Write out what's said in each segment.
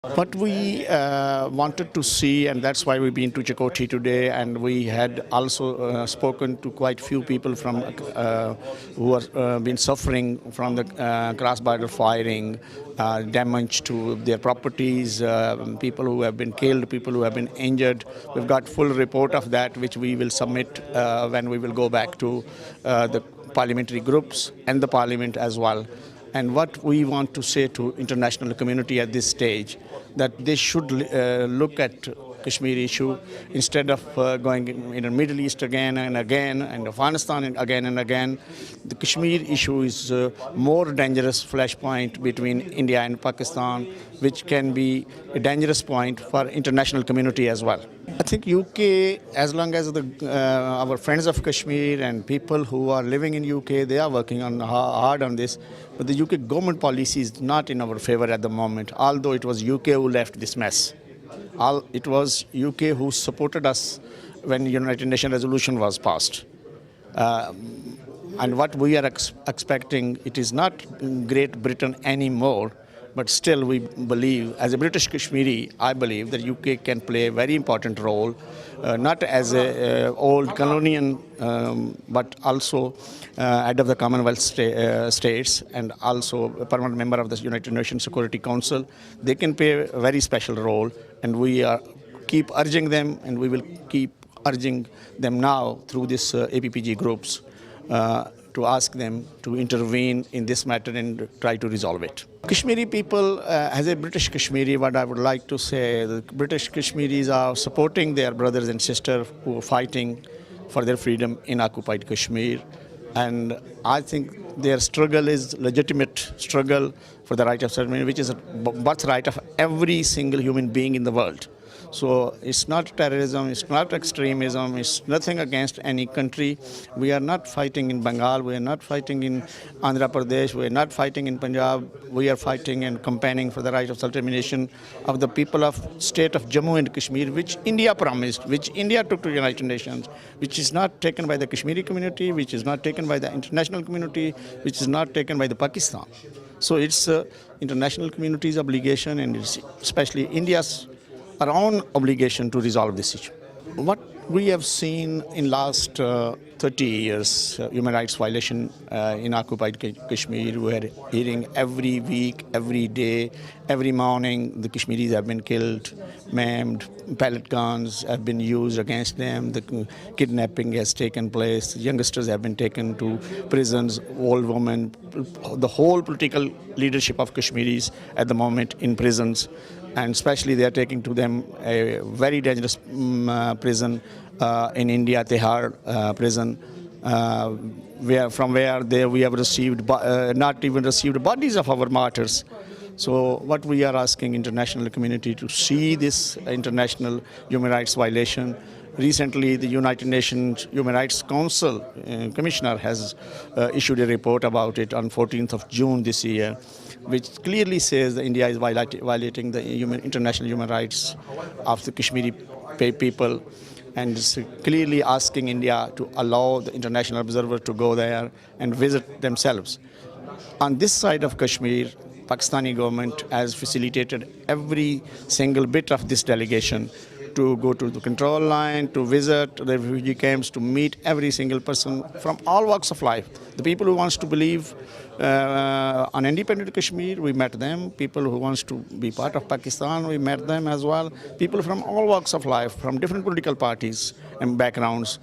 What we wanted to see, and that's why we've been to Chakoti today, and we had also spoken to quite few people from who have been suffering from the cross-border firing, damage to their properties, people who have been killed, people who have been injured. We've got full report of that, which we will submit when we will go back to the parliamentary groups and the parliament as well. And what we want to say to international community at this stage, that they should look at Kashmir issue instead of going in the Middle East again and again, and Afghanistan again and again. The Kashmir issue is a more dangerous flashpoint between India and Pakistan, which can be a dangerous point for international community as well. I think UK, as long as our friends of Kashmir and people who are living in UK, they are working on hard on this. But the UK government policy is not in our favor at the moment, although it was UK who left this mess. It was UK who supported us when the United Nations resolution was passed. And what we are expecting, it is not Great Britain anymore, but still we believe, as a British Kashmiri, I believe that UK can play a very important role, not as an old colonial, but also head of the Commonwealth states and also a permanent member of the United Nations Security Council. They can play a very special role, and we keep urging them, and we will keep urging them now through this APPG groups to ask them to intervene in this matter and try to resolve it. Kashmiri people, as a British Kashmiri, what I would like to say, the British Kashmiris are supporting their brothers and sisters who are fighting for their freedom in occupied Kashmir. And I think their struggle is legitimate struggle for the right of self-determination, which is a birthright of every single human being in the world. So it's not terrorism, it's not extremism, it's nothing against any country. We are not fighting in Bengal, we are not fighting in Andhra Pradesh, we are not fighting in Punjab. We are fighting and campaigning for the right of self-determination of the people of state of Jammu and Kashmir, which India promised, which India took to the United Nations, which is not taken by the Kashmiri community, which is not taken by the international community, which is not taken by the Pakistan. So it's international community's obligation, and it's especially India's our own obligation to resolve this issue. What we have seen in last 30 years, human rights violation in occupied Kashmir. We are hearing every week, every day, every morning, the Kashmiris have been killed, maimed, pellet guns have been used against them, the kidnapping has taken place, youngsters have been taken to prisons, old women, the whole political leadership of Kashmiris at the moment in prisons. And especially they are taking to them a very dangerous prison in India, Tihar prison, where we have received, not even received bodies of our martyrs. So what we are asking international community to see this international human rights violation. Recently, the United Nations Human Rights Council Commissioner has issued a report about it on 14th of June this year, which clearly says that India is violating the international human rights of the Kashmiri people, and is clearly asking India to allow the international observer to go there and visit themselves. On this side of Kashmir, Pakistani government has facilitated every single bit of this delegation to go to the control line, to visit the refugee camps, to meet every single person from all walks of life. The people who wants to believe on independent Kashmir, we met them. People who wants to be part of Pakistan, we met them as well. People from all walks of life, from different political parties and backgrounds,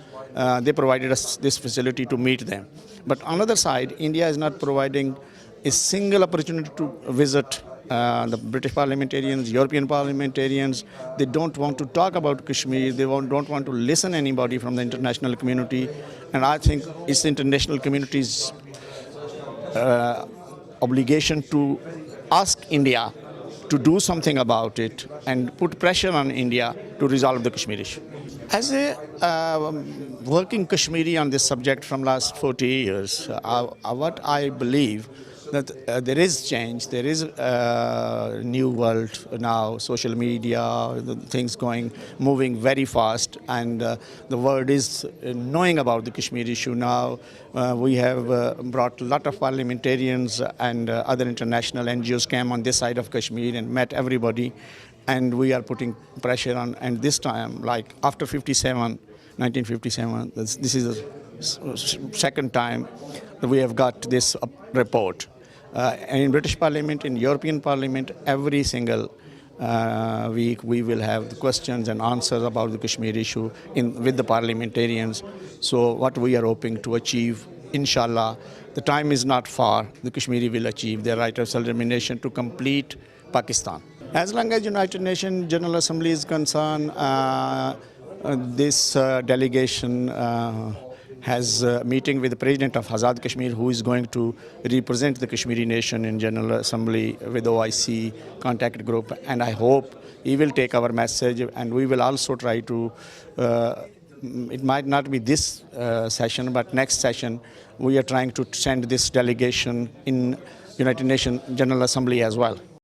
they provided us this facility to meet them. But on the other side, India is not providing a single opportunity to visit the British parliamentarians, European parliamentarians. They don't want to talk about Kashmir. They don't want to listen to anybody from the international community. And I think it's the international community's obligation to ask India to do something about it and put pressure on India to resolve the Kashmir issue. As a working Kashmiri on this subject from last 40 years, what I believe, that there is change, there is a new world now, social media, the things moving very fast, and the world is knowing about the Kashmir issue now. We have brought a lot of parliamentarians and other international NGOs came on this side of Kashmir and met everybody, and we are putting pressure on. And this time, like after 1957, this is the second time that we have got this report. And in British Parliament, in European Parliament, every single week we will have the questions and answers about the Kashmir issue with the parliamentarians. So what we are hoping to achieve, inshallah, the time is not far, the Kashmiri will achieve their right of self-determination to complete Pakistan. As long as United Nations General Assembly is concerned, this delegation has a meeting with the President of Azad Kashmir, who is going to represent the Kashmiri nation in General Assembly with OIC contact group. And I hope he will take our message, and we will also try to, it might not be this session, but next session, we are trying to send this delegation in United Nations General Assembly as well.